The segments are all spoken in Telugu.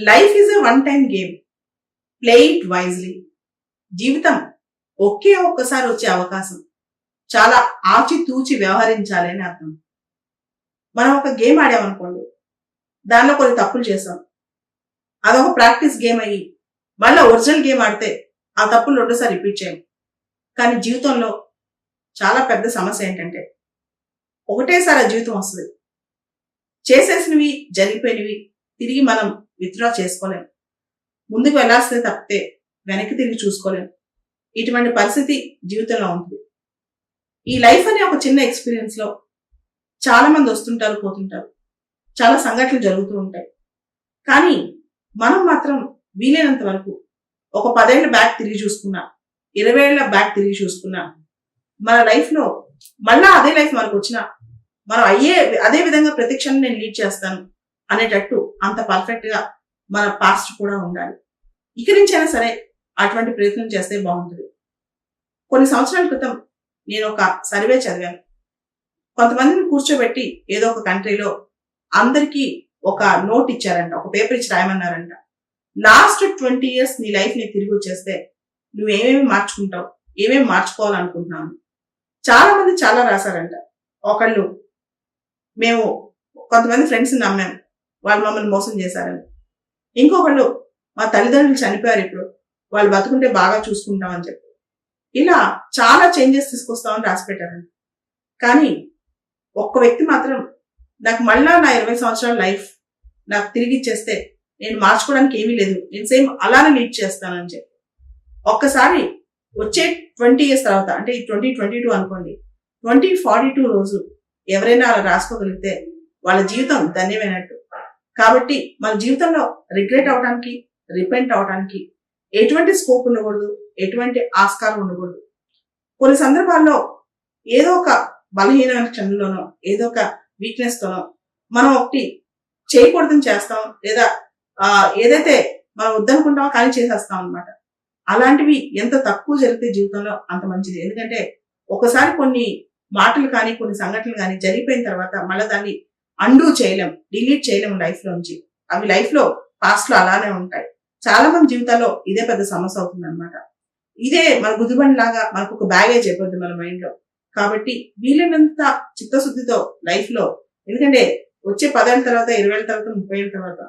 Life is a one time game. Play it wisely. జీవితం ఒకే ఒక్కసారి వచ్చే అవకాశం. చాలా ఆచితూచి వ్యవహరించాలి అని అర్థం. మనం ఒక గేమ్ ఆడామనుకోండి, దానిలో కొన్ని తప్పులు చేసాం, అదొక ప్రాక్టీస్ గేమ్ అయ్యి మళ్ళీ ఒరిజినల్ గేమ్ ఆడితే ఆ తప్పులు రెండోసారి రిపీట్ చేయం. కానీ జీవితంలో చాలా పెద్ద సమస్య ఏంటంటే ఒకటేసారి ఆ జీవితం వస్తుంది. చేసేసినవి జరిగిపోయినవి తిరిగి మనం విత్డ్రా చేసుకోలేం. ముందుకు వెళ్లాల్సిందే తప్పితే వెనక్కి తిరిగి చూసుకోలేం. ఇటువంటి పరిస్థితి జీవితంలో ఉంటుంది. ఈ లైఫ్ అనే ఒక చిన్న ఎక్స్పీరియన్స్ లో చాలా మంది వస్తుంటారు, పోతుంటారు, చాలా సంఘటనలు జరుగుతూ ఉంటాయి. కానీ మనం మాత్రం వీలైనంత వరకు ఒక 10 ఏళ్ల బ్యాక్ తిరిగి చూసుకున్నా, 20 ఏళ్ల బ్యాక్ తిరిగి చూసుకున్నా, మన లైఫ్ లో మళ్ళా అదే లైఫ్ మనకు వచ్చినా మనం అదే విధంగా ప్రతి క్షణం నేను లీడ్ చేస్తాను అనేటట్టు అంత పర్ఫెక్ట్ గా మన పాస్ట్ కూడా ఉండాలి. ఇక నుంచైనా సరే అటువంటి ప్రయత్నం చేస్తే బాగుంటుంది. కొన్ని సంవత్సరాల క్రితం నేను ఒక సర్వే చదివాను. కొంతమందిని కూర్చోబెట్టి ఏదో ఒక కంట్రీలో అందరికీ ఒక నోట్ ఇచ్చారంట, ఒక పేపర్ ఇచ్చి రాయమన్నారంట. లాస్ట్ 20 years నీ లైఫ్ ని తిరిగి వచ్చేస్తే నువ్వేమేమి మార్చుకుంటావు, ఏమేమి మార్చుకోవాలనుకుంటున్నాను. చాలా మంది చాలా రాశారంట. ఒకళ్ళు, మేము కొంతమంది ఫ్రెండ్స్ నమ్మాం, వాళ్ళు మమ్మల్ని మోసం చేశారని. ఇంకొకళ్ళు, మా తల్లిదండ్రులు చనిపోయారు, ఇప్పుడు వాళ్ళు బతుకుంటే బాగా చూసుకుంటామని చెప్పి. ఇలా చాలా చేంజెస్ తీసుకొస్తామని రాసి పెట్టారంట. కానీ ఒక్క వ్యక్తి మాత్రం, నాకు మళ్ళా నా 20 సంవత్సరాల లైఫ్ నాకు తిరిగి ఇచ్చేస్తే నేను మార్చుకోవడానికి ఏమీ లేదు, నేను సేమ్ అలానే లీడ్ చేస్తానని చెప్పి. ఒక్కసారి వచ్చే 20 years తర్వాత, అంటే ఈ 2022 అనుకోండి, 2042 రోజు ఎవరైనా అలా రాసుకోగలిగితే వాళ్ళ జీవితం ధన్యమైనట్టు. కాబట్టి మన జీవితంలో రిగ్రెట్ అవడానికి, రిపెంట్ అవడానికి ఎటువంటి స్కోప్ ఉండకూడదు, ఎటువంటి ఆస్కారం ఉండకూడదు. కొన్ని సందర్భాల్లో ఏదో ఒక బలహీనమైన క్షణంలోనో, ఏదో ఒక వీక్నెస్ తోనో మనం ఒకటి చేయకూడదని చేస్తాం, లేదా ఏదైతే మనం వద్దనుకుంటామో కానీ చేసేస్తాం అనమాట. అలాంటివి ఎంత తక్కువ జరిగితే జీవితంలో అంత మంచిది. ఎందుకంటే ఒకసారి కొన్ని మాటలు కానీ, కొన్ని సంఘటనలు కానీ జరిగిపోయిన తర్వాత మళ్ళీ దాన్ని అండూ చేయలేం, డిలీట్ చేయలేం లైఫ్ లోంచి. అవి లైఫ్ లో పాస్ట్ లో అలానే ఉంటాయి. చాలా మంది జీవితాల్లో ఇదే పెద్ద సమస్య అవుతుంది అనమాట. ఇదే మన గుదిబండి లాగా మనకు ఒక బ్యాగేజ్ అయిపోద్ది మన మైండ్ లో. కాబట్టి వీలైనంత చిత్తశుద్ధితో లైఫ్ లో, ఎందుకంటే వచ్చే 10 ఏళ్ళ తర్వాత, 20 ఏళ్ళ తర్వాత, 30 ఏళ్ళ తర్వాత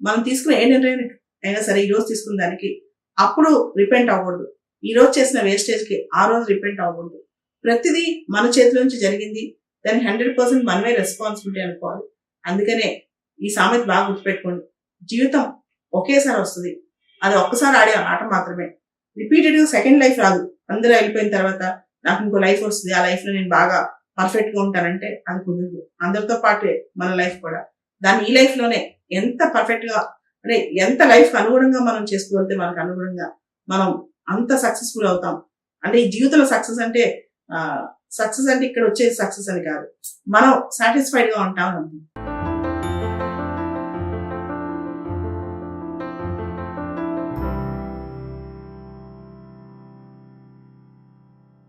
మనం తీసుకున్న ఏ నిర్ణయం అయినా సరే ఈ రోజు తీసుకున్న దానికి అప్పుడు రిపెంట్ అవ్వకూడదు. ఈ రోజు చేసిన వేస్టేజ్ కి ఆ రోజు రిపెంట్ అవ్వకూడదు. ప్రతిదీ మన చేతిలోంచి జరిగింది, దాన్ని 100% మనమే రెస్పాన్సిబిలిటీ అనుకోవాలి. అందుకనే ఈ సామెత బాగా గుర్తుపెట్టుకోండి. జీవితం ఒకేసారి వస్తుంది, అది ఒక్కసారి ఆడే ఆట మాత్రమే. రిపీటెడ్ గా సెకండ్ లైఫ్ రాదు. అందరూ వెళ్ళిపోయిన తర్వాత నాకు ఇంకో లైఫ్ వస్తుంది, ఆ లైఫ్ లో నేను బాగా పర్ఫెక్ట్ గా ఉంటానంటే అది కుదరదు. అందరితో పాటే మన లైఫ్ కూడా. దాన్ని ఈ లైఫ్ లోనే ఎంత పర్ఫెక్ట్ గా, అంటే ఎంత లైఫ్ కి అనుగుణంగా మనం చేసుకోగలితే మనకు అనుగుణంగా మనం అంత సక్సెస్ఫుల్ అవుతాం. అంటే ఈ జీవితంలో సక్సెస్ అంటే ఇక్కడ వచ్చే సక్సెస్ అని కాదు, మనం సాటిస్ఫైడ్ గా ఉంటాం.